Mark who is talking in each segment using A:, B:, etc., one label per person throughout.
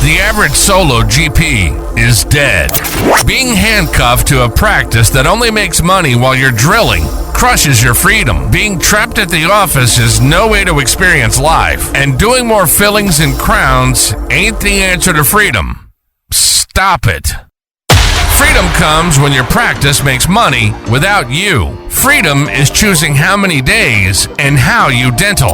A: The average solo GP is dead. Being handcuffed to a practice that only makes money while you're drilling crushes your freedom. Being trapped at the office is no way to experience life. And doing more fillings and crowns ain't the answer to freedom. Stop it. Freedom comes when your practice makes money without you. Freedom is choosing how many days and how you dental.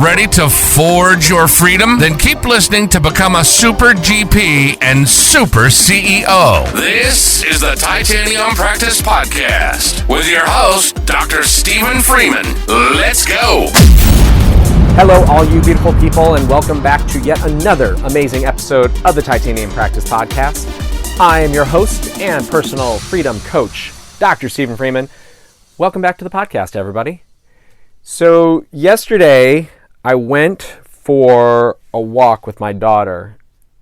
A: Ready to forge your freedom? Then keep listening to become a super GP and super CEO. This is the Titanium Practice Podcast with your host, Dr. Stephen Freeman. Let's go.
B: Hello, all you beautiful people, and welcome back to yet another amazing episode of the Titanium Practice Podcast. I am your host and personal freedom coach, Dr. Stephen Freeman. Welcome back to the podcast, everybody. So yesterday, I went for a walk with my daughter,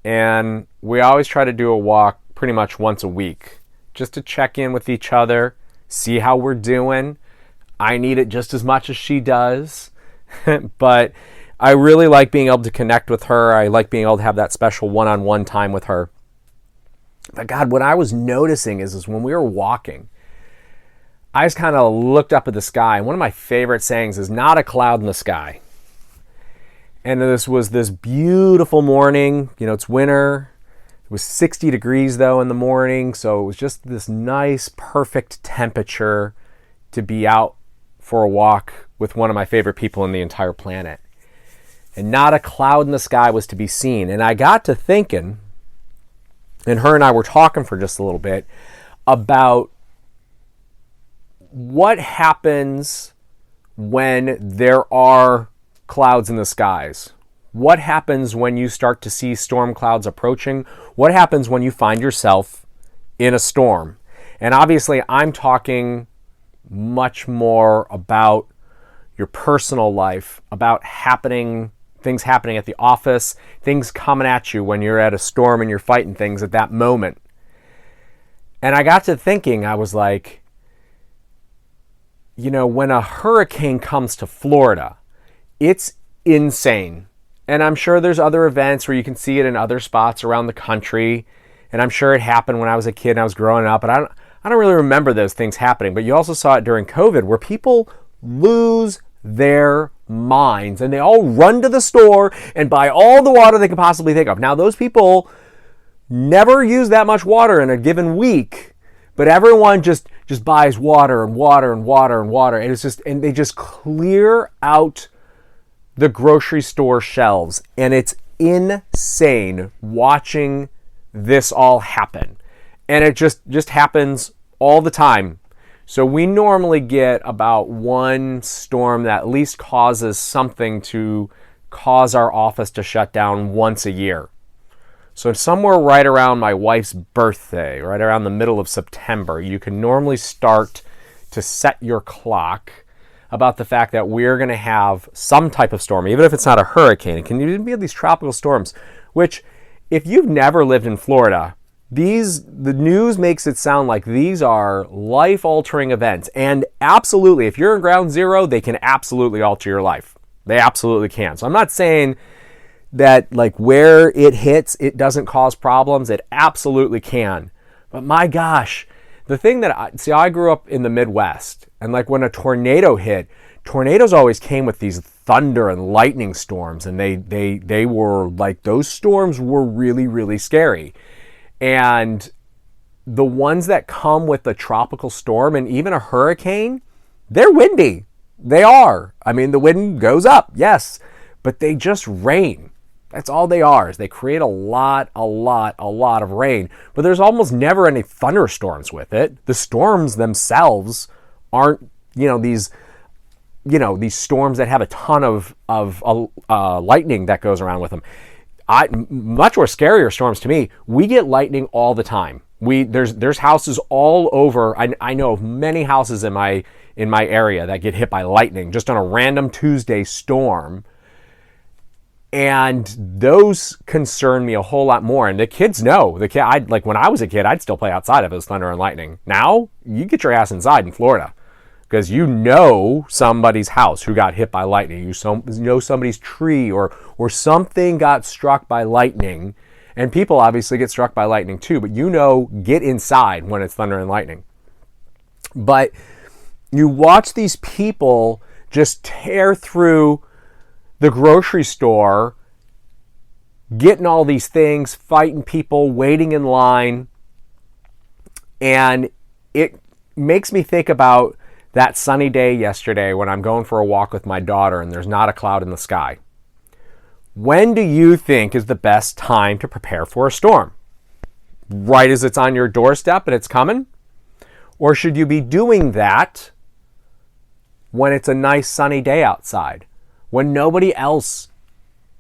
B: and we always try to do a walk pretty much once a week, just to check in with each other, see how we're doing. I need it just as much as she does, but I really like being able to connect with her. I like being able to have that special one-on-one time with her. But God, what I was noticing is when we were walking, I just kind of looked up at the sky. And one of my favorite sayings is, not a cloud in the sky. And this was this beautiful morning. You know, it's winter. It was 60 degrees, though, in the morning. So it was just this nice, perfect temperature to be out for a walk with one of my favorite people on the entire planet. And not a cloud in the sky was to be seen. And I got to thinking, and her and I were talking for just a little bit about what happens when there are clouds in the skies. What happens when you start to see storm clouds approaching? What happens when you find yourself in a storm? And obviously, I'm talking much more about your personal life, about things happening at the office, things coming at you when you're at a storm and you're fighting things at that moment. And I got to thinking, I was like, you know, when a hurricane comes to Florida, it's insane. And I'm sure there's other events where you can see it in other spots around the country. And I'm sure it happened when I was a kid and I was growing up. And I don't really remember those things happening. But you also saw it during COVID where people lose their minds and they all run to the store and buy all the water they could possibly think of. Now, those people never use that much water in a given week, but everyone just buys water and water and water and water. And they just clear out the grocery store shelves. And it's insane watching this all happen. And it just happens all the time. So we normally get about one storm that at least causes something to cause our office to shut down once a year. So somewhere right around my wife's birthday, right around the middle of September, you can normally start to set your clock about the fact that we're going to have some type of storm, even if it's not a hurricane. It can even be these tropical storms, which if you've never lived in Florida, the news makes it sound like these are life-altering events. And absolutely, if you're in ground zero, they can absolutely alter your life. They absolutely can. So I'm not saying that like where it hits, it doesn't cause problems. It absolutely can. But my gosh, the thing that I grew up in the Midwest, and like when a tornado hit, tornadoes always came with these thunder and lightning storms, and they were like, those storms were really, really scary. And the ones that come with a tropical storm and even a hurricane, they're windy. They are. I mean, the wind goes up, yes, but they just rain. That's all they are, is they create a lot of rain. But there's almost never any thunderstorms with it. The storms themselves aren't, these storms that have a ton of lightning that goes around with them. Much more scarier storms to me, we get lightning all the time. There's houses all over. I know of many houses in my area that get hit by lightning just on a random Tuesday storm. And those concern me a whole lot more. And the kids know. When I was a kid, I'd still play outside if it was thunder and lightning. Now, you get your ass inside in Florida. because you know somebody's house who got hit by lightning. You know somebody's tree or something got struck by lightning. And people obviously get struck by lightning too, but get inside when it's thunder and lightning. But you watch these people just tear through the grocery store, getting all these things, fighting people, waiting in line. And it makes me think about that sunny day yesterday when I'm going for a walk with my daughter and there's not a cloud in the sky. When do you think is the best time to prepare for a storm? Right as it's on your doorstep and it's coming? Or should you be doing that when it's a nice sunny day outside, when nobody else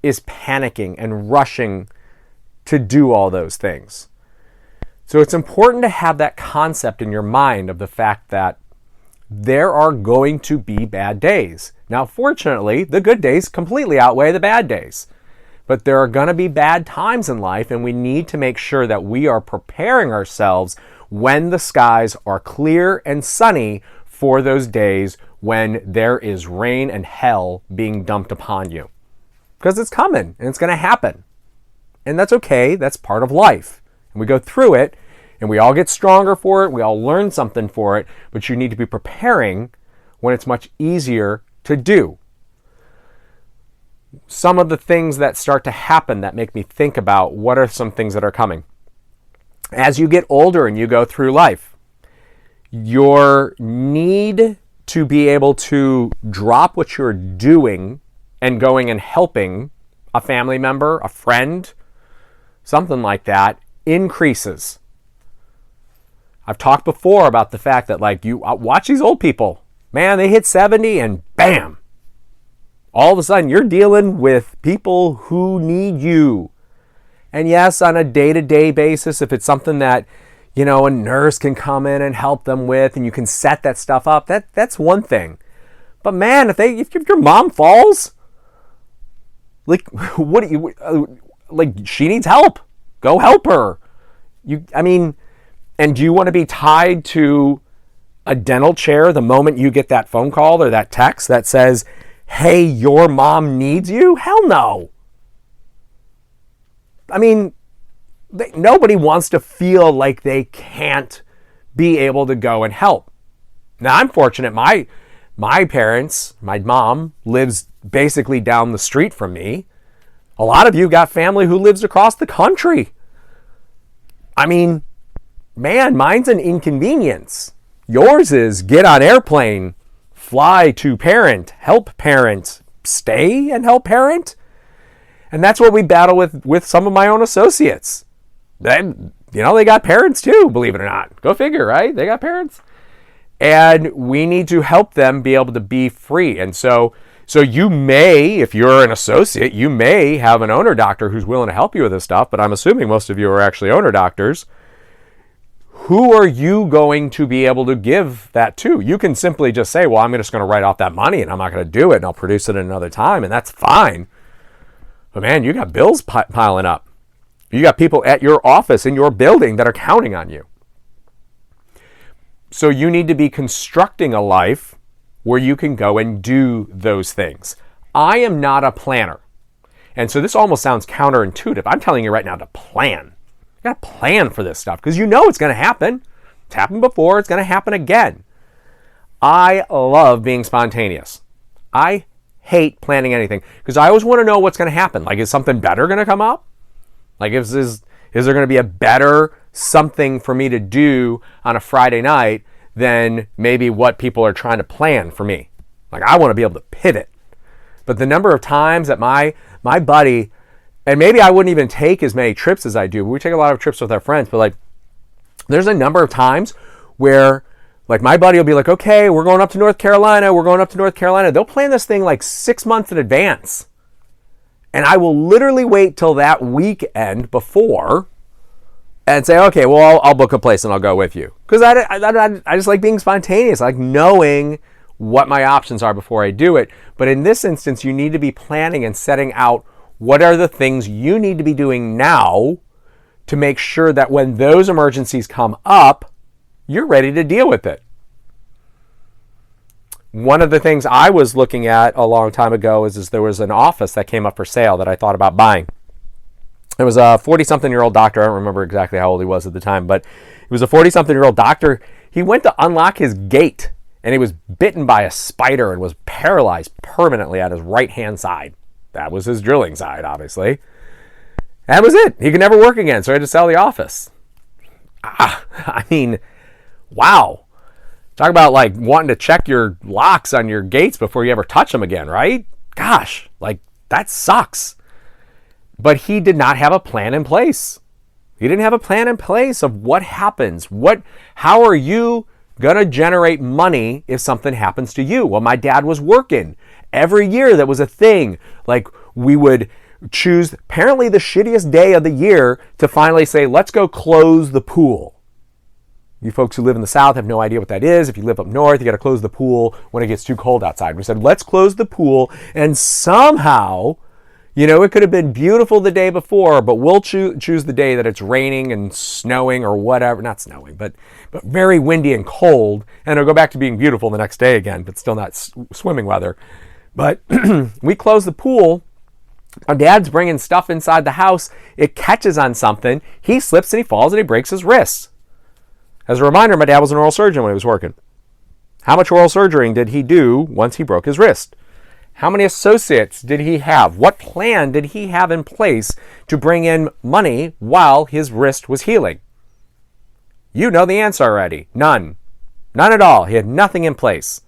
B: is panicking and rushing to do all those things? So it's important to have that concept in your mind of the fact that there are going to be bad days. Now, fortunately, the good days completely outweigh the bad days. But there are going to be bad times in life, and we need to make sure that we are preparing ourselves when the skies are clear and sunny for those days when there is rain and hell being dumped upon you. Because it's coming, and it's going to happen. And that's okay. That's part of life. And we go through it, and we all get stronger for it. We all learn something for it. But you need to be preparing when it's much easier to do. Some of the things that start to happen that make me think about what are some things that are coming. As you get older and you go through life, your need to be able to drop what you're doing and going and helping a family member, a friend, something like that, increases. I've talked before about the fact that, like, you watch these old people. Man, they hit 70 and bam! All of a sudden, you're dealing with people who need you. And yes, on a day-to-day basis, if it's something that, a nurse can come in and help them with, and you can set that stuff up, that's one thing. But man, if your mom falls, like, she needs help. Go help her. And do you want to be tied to a dental chair the moment you get that phone call or that text that says, hey, your mom needs you? Hell no. Nobody wants to feel like they can't be able to go and help. Now, I'm fortunate. My parents, my mom lives basically down the street from me. A lot of you got family who lives across the country. Man, mine's an inconvenience. Yours is get on airplane, fly to parent, help parent, stay and help parent. And that's what we battle with some of my own associates. They got parents too, believe it or not. Go figure, right? They got parents. And we need to help them be able to be free. And so you may, if you're an associate, you may have an owner doctor who's willing to help you with this stuff, but I'm assuming most of you are actually owner doctors. Who are you going to be able to give that to? You can simply just say, well, I'm just going to write off that money and I'm not going to do it and I'll produce it at another time, and that's fine. But man, you got bills piling up. You got people at your office in your building that are counting on you. So you need to be constructing a life where you can go and do those things. I am not a planner. And so this almost sounds counterintuitive. I'm telling you right now to plan. You got to plan for this stuff because you know it's going to happen. It's happened before. It's going to happen again. I love being spontaneous. I hate planning anything because I always want to know what's going to happen. Like, is something better going to come up? Like, is there going to be a better something for me to do on a Friday night than maybe what people are trying to plan for me? Like, I want to be able to pivot. But the number of times that my buddy, and maybe I wouldn't even take as many trips as I do. We take a lot of trips with our friends, but like, there's a number of times where like my buddy will be like, okay, we're going up to North Carolina. They'll plan this thing like 6 months in advance. And I will literally wait till that weekend before and say, okay, well, I'll book a place and I'll go with you. Because I just like being spontaneous. I like knowing what my options are before I do it. But in this instance, you need to be planning and setting out what are the things you need to be doing now to make sure that when those emergencies come up, you're ready to deal with it. one of the things I was looking at a long time ago is there was an office that came up for sale that I thought about buying. It was a 40-something-year-old doctor. I don't remember exactly how old he was at the time, but he was a 40-something-year-old doctor. He went to unlock his gate, and he was bitten by a spider and was paralyzed permanently on his right-hand side. That was his drilling side, obviously. That was it. He could never work again, so he had to sell the office. I mean, wow. Talk about like wanting to check your locks on your gates before you ever touch them again, right? Gosh, like that sucks. But he did not have a plan in place. He didn't have a plan in place of what happens. How are you going to generate money if something happens to you? Well, my dad was working. Every year that was a thing. Like we would choose apparently the shittiest day of the year to finally say, let's go close the pool. You folks who live in the South have no idea what that is. If you live up north, you got to close the pool when it gets too cold outside. We said, let's close the pool. And somehow, it could have been beautiful the day before, but we'll choose the day that it's raining and snowing or whatever. Not snowing, but very windy and cold. And it'll go back to being beautiful the next day again, but still not swimming weather. But we close the pool. Our dad's bringing stuff inside the house. It catches on something. He slips and he falls and he breaks his wrists. As a reminder, my dad was an oral surgeon when he was working. How much oral surgery did he do once he broke his wrist? How many associates did he have? What plan did he have in place to bring in money while his wrist was healing? You know the answer already. None. None at all. He had nothing in place.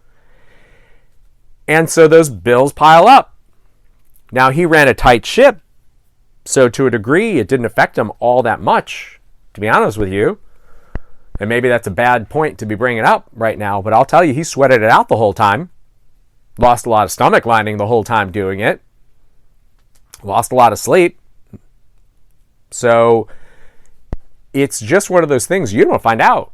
B: And so those bills pile up. Now, he ran a tight ship, so to a degree, it didn't affect him all that much, to be honest with you. And maybe that's a bad point to be bringing up right now, but I'll tell you, he sweated it out the whole time. Lost a lot of stomach lining the whole time doing it. Lost a lot of sleep. So it's just one of those things you don't find out.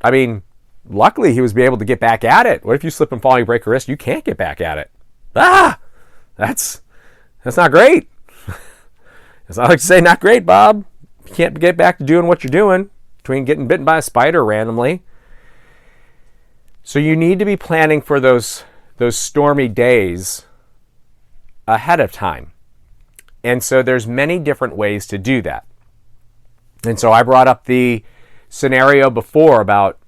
B: I mean, luckily he was able to get back at it. What if you slip and fall and you break your wrist? You can't get back at it. That's not great. It's not like to say not great, Bob. You can't get back to doing what you're doing between getting bitten by a spider randomly. So you need to be planning for those stormy days ahead of time. And so there's many different ways to do that. And so I brought up the scenario before about,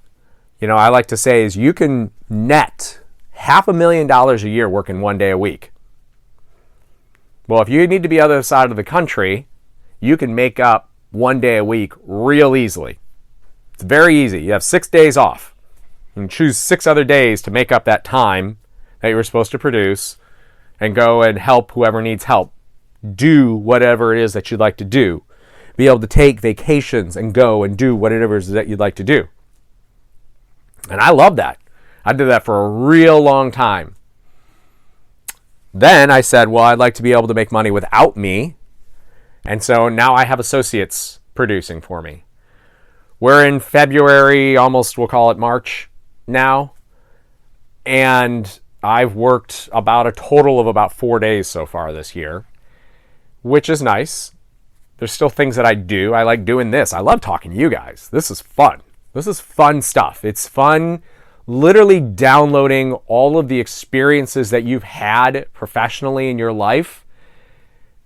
B: I like to say is you can net $500,000 a year working 1 day a week. Well, if you need to be on the other side of the country, you can make up 1 day a week real easily. It's very easy. You have 6 days off. You can choose 6 other days to make up that time that you were supposed to produce and go and help whoever needs help. Do whatever it is that you'd like to do. Be able to take vacations and go and do whatever it is that you'd like to do. And I love that. I did that for a real long time. Then I said, well, I'd like to be able to make money without me. And so now I have associates producing for me. We're in February, almost we'll call it March now. And I've worked about a total of about 4 days so far this year, which is nice. There's still things that I do. I like doing this. I love talking to you guys. This is fun. This is fun stuff. It's fun literally downloading all of the experiences that you've had professionally in your life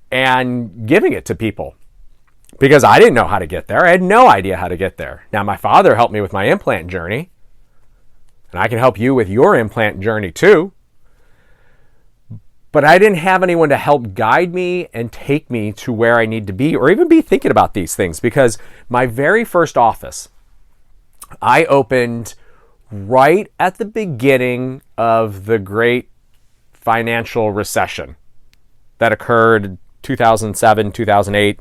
B: and giving it to people. Because I didn't know how to get there. I had no idea how to get there. Now, my father helped me with my implant journey. And I can help you with your implant journey too. But I didn't have anyone to help guide me and take me to where I need to be or even be thinking about these things. Because my very first office, I opened right at the beginning of the great financial recession that occurred 2007, 2008,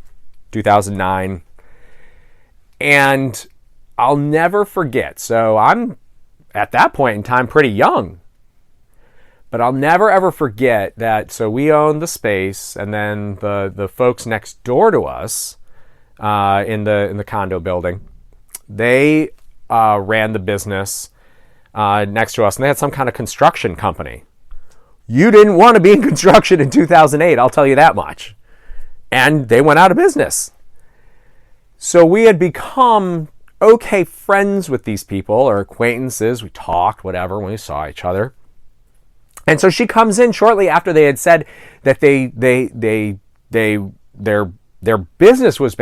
B: 2009. And I'll never forget. So I'm at that point in time pretty young. But I'll never ever forget that. So we owned the space, and then the folks next door to us in the condo building, they ran the business next to us, and they had some kind of construction company. You didn't want to be in construction in 2008, I'll tell you that much. And they went out of business. So we had become okay friends with these people or acquaintances. We talked, whatever, when we saw each other. And so she comes in shortly after they had said that their business was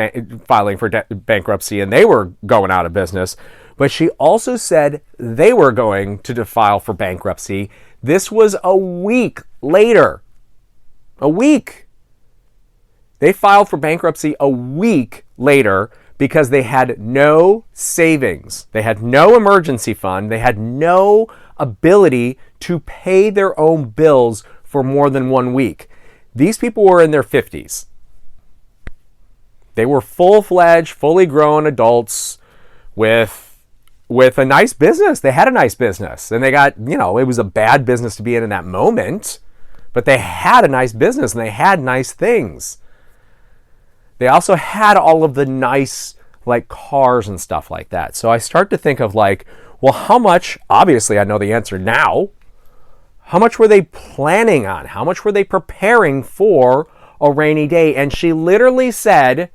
B: filing for bankruptcy and they were going out of business. But she also said they were going to file for bankruptcy. This was a week later. A week. They filed for bankruptcy a week later because they had no savings. They had no emergency fund. They had no ability to pay their own bills for more than 1 week. These people were in their 50s. They were full-fledged, fully grown adults with a nice business. They had a nice business. And they got, it was a bad business to be in that moment. But they had a nice business and they had nice things. They also had all of the nice cars and stuff like that. So I start to think of well, how much, obviously I know the answer now, how much were they planning on? How much were they preparing for a rainy day? And she literally said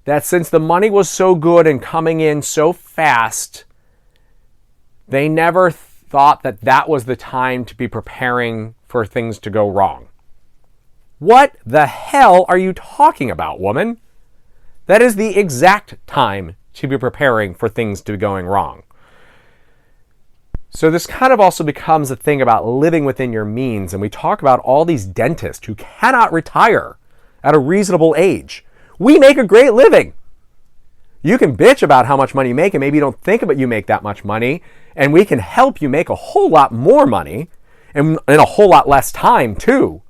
B: that since the money was so good and coming in so fast, they never thought that that was the time to be preparing for things to go wrong. What the hell are you talking about, woman? That is the exact time to be preparing for things to be going wrong. So this kind of also becomes a thing about living within your means. And we talk about all these dentists who cannot retire at a reasonable age. We make a great living. You can bitch about how much money you make and maybe you don't think about you make that much money. And we can help you make a whole lot more money and in a whole lot less time too.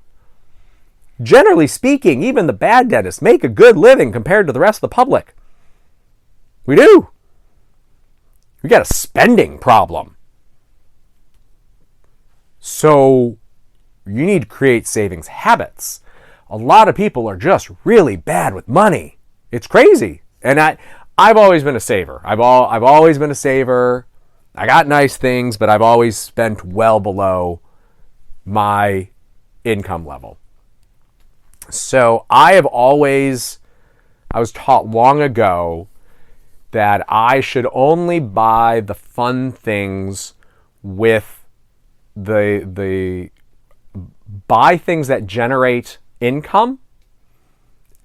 B: Generally speaking, even the bad dentists make a good living compared to the rest of the public. We do. We got a spending problem. So you need to create savings habits. A lot of people are just really bad with money. It's crazy. And I've always been a saver. I've always been a saver. I got nice things, but I've always spent well below my income level. So I was taught long ago that I should only buy the fun things with buy things that generate income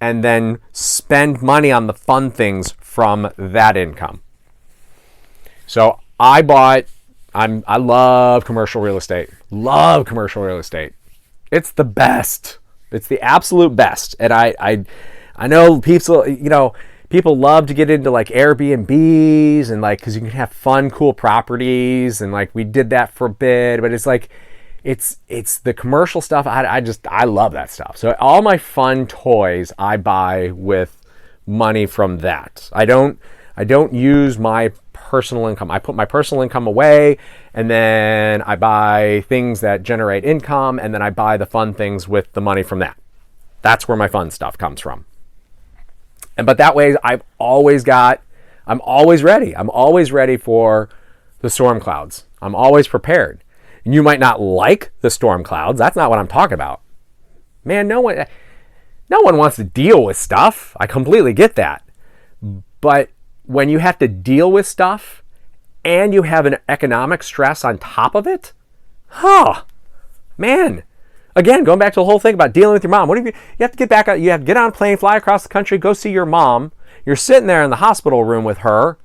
B: and then spend money on the fun things from that income. So I love commercial real estate. Love commercial real estate. It's the best. It's the absolute best. And I know people love to get into Airbnbs and because you can have fun, cool properties and we did that for a bit, but it's the commercial stuff. I love that stuff. So all my fun toys I buy with money from that. I don't use my personal income. I put my personal income away and then I buy things that generate income and then I buy the fun things with the money from that. That's where my fun stuff comes from. But that way I'm always ready. I'm always ready for the storm clouds. I'm always prepared. And you might not like the storm clouds. That's not what I'm talking about. Man, no one wants to deal with stuff. I completely get that. But when you have to deal with stuff and you have an economic stress on top of it, man. Again, going back to the whole thing about dealing with your mom. What if you have to get back out, you have to get on a plane, fly across the country, go see your mom. You're sitting there in the hospital room with her,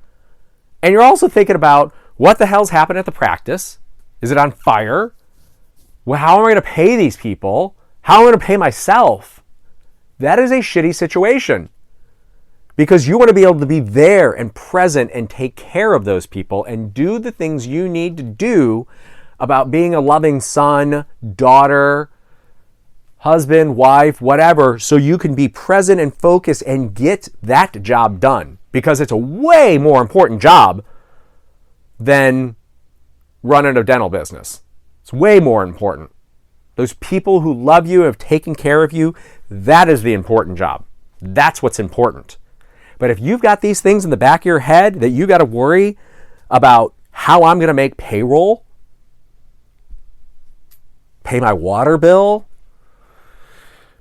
B: and you're also thinking about what the hell's happened at the practice. Is it on fire? Well, how am I going to pay these people? How am I going to pay myself? That is a shitty situation. Because you want to be able to be there and present and take care of those people and do the things you need to do about being a loving son, daughter, husband, wife, whatever, so you can be present and focused and get that job done. Because it's a way more important job than running a dental business. It's way more important. Those people who love you, have taken care of you, that is the important job. That's what's important. But if you've got these things in the back of your head that you got to worry about how I'm going to make payroll, pay my water bill,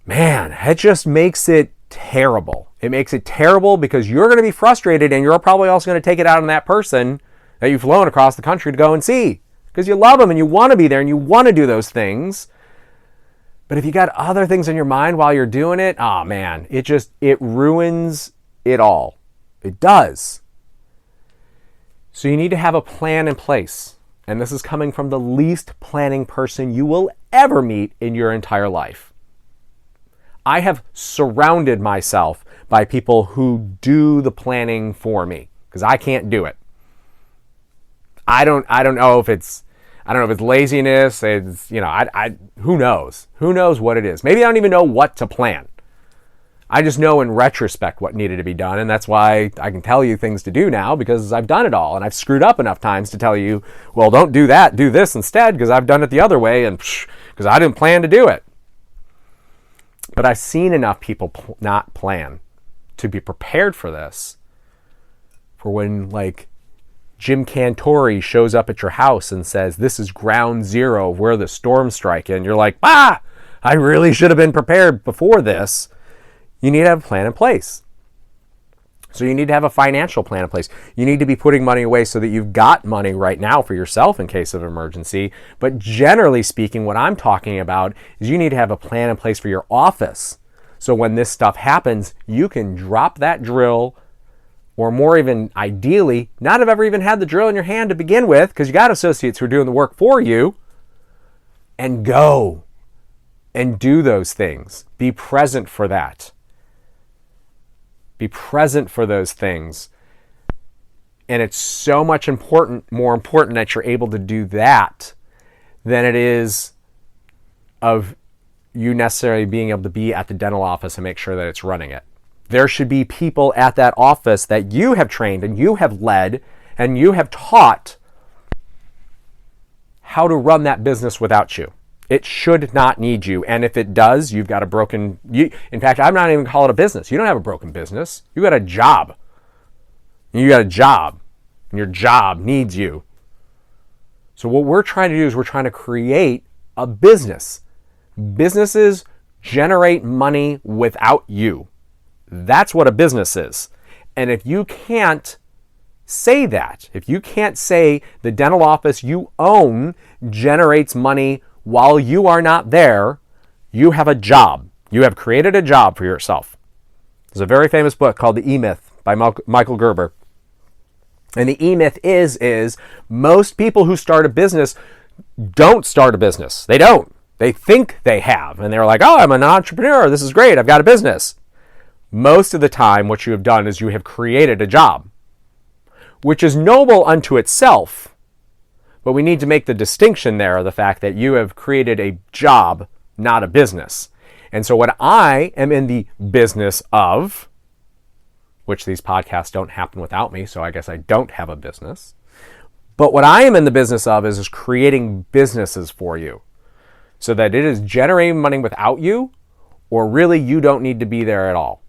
B: man, it just makes it terrible. It makes it terrible because you're going to be frustrated and you're probably also going to take it out on that person that you've flown across the country to go and see because you love them and you want to be there and you want to do those things. But if you got other things in your mind while you're doing it, oh man, it ruins it all. It does. So you need to have a plan in place. And this is coming from the least planning person you will ever meet in your entire life. I have surrounded myself by people who do the planning for me because I can't do it. I don't know if it's laziness. It's, who knows? Who knows what it is? Maybe I don't even know what to plan. I just know in retrospect what needed to be done, and that's why I can tell you things to do now because I've done it all, and I've screwed up enough times to tell you, well, don't do that, do this instead because I've done it the other way and because I didn't plan to do it. But I've seen enough people not plan to be prepared for this, for when Jim Cantore shows up at your house and says, this is ground zero of where the storm's striking. You're like, I really should have been prepared before this. You need to have a plan in place. So you need to have a financial plan in place. You need to be putting money away so that you've got money right now for yourself in case of emergency. But generally speaking, what I'm talking about is you need to have a plan in place for your office. So when this stuff happens, you can drop that drill, or more even ideally, not have ever even had the drill in your hand to begin with, because you got associates who are doing the work for you, and go and do those things. Be present for that. Be present for those things. And it's so much more important that you're able to do that than it is of you necessarily being able to be at the dental office and make sure that it's running it. There should be people at that office that you have trained and you have led and you have taught how to run that business without you. It should not need you. And if it does, you've got a broken... in fact, I'm not even calling it a business. You don't have a broken business. You got a job. You got a job. And your job needs you. So what we're trying to do is we're trying to create a business. Businesses generate money without you. That's what a business is. And if you can't say that, if you can't say the dental office you own generates money while you are not there, you have a job. You have created a job for yourself. There's a very famous book called The E-Myth by Michael Gerber. And the E-Myth is most people who start a business don't start a business. They don't. They think they have. And they're like, oh, I'm an entrepreneur. This is great. I've got a business. Most of the time, what you have done is you have created a job, which is noble unto itself. But we need to make the distinction there, the fact that you have created a job, not a business. And so what I am in the business of, which these podcasts don't happen without me, so I guess I don't have a business. But what I am in the business of is creating businesses for you so that it is generating money without you, or really you don't need to be there at all.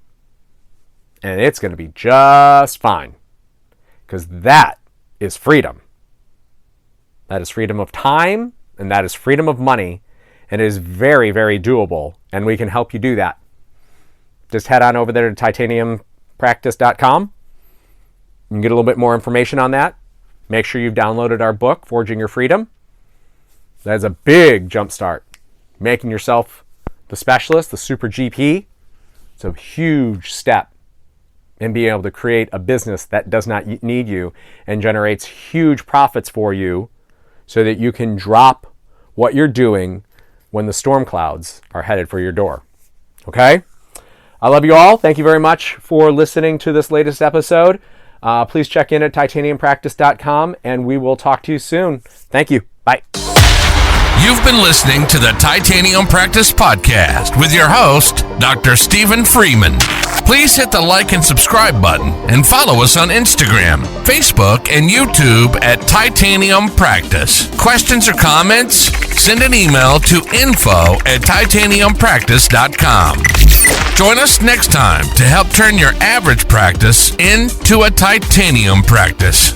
B: And it's going to be just fine, because that is freedom. That is freedom of time, and that is freedom of money, and it is very, very doable, and we can help you do that. Just head on over there to titaniumpractice.com. You can get a little bit more information on that. Make sure you've downloaded our book, Forging Your Freedom. That is a big jump start. Making yourself the specialist, the super GP. It's a huge step in being able to create a business that does not need you and generates huge profits for you, so that you can drop what you're doing when the storm clouds are headed for your door. Okay? I love you all. Thank you very much for listening to this latest episode. Please check in at titaniumpractice.com, and we will talk to you soon. Thank you. Bye.
A: You've been listening to the Titanium Practice Podcast with your host, Dr. Stephen Freeman. Please hit the like and subscribe button and follow us on Instagram, Facebook, and YouTube at Titanium Practice. Questions or comments? Send an email to info@titaniumpractice.com. Join us next time to help turn your average practice into a titanium practice.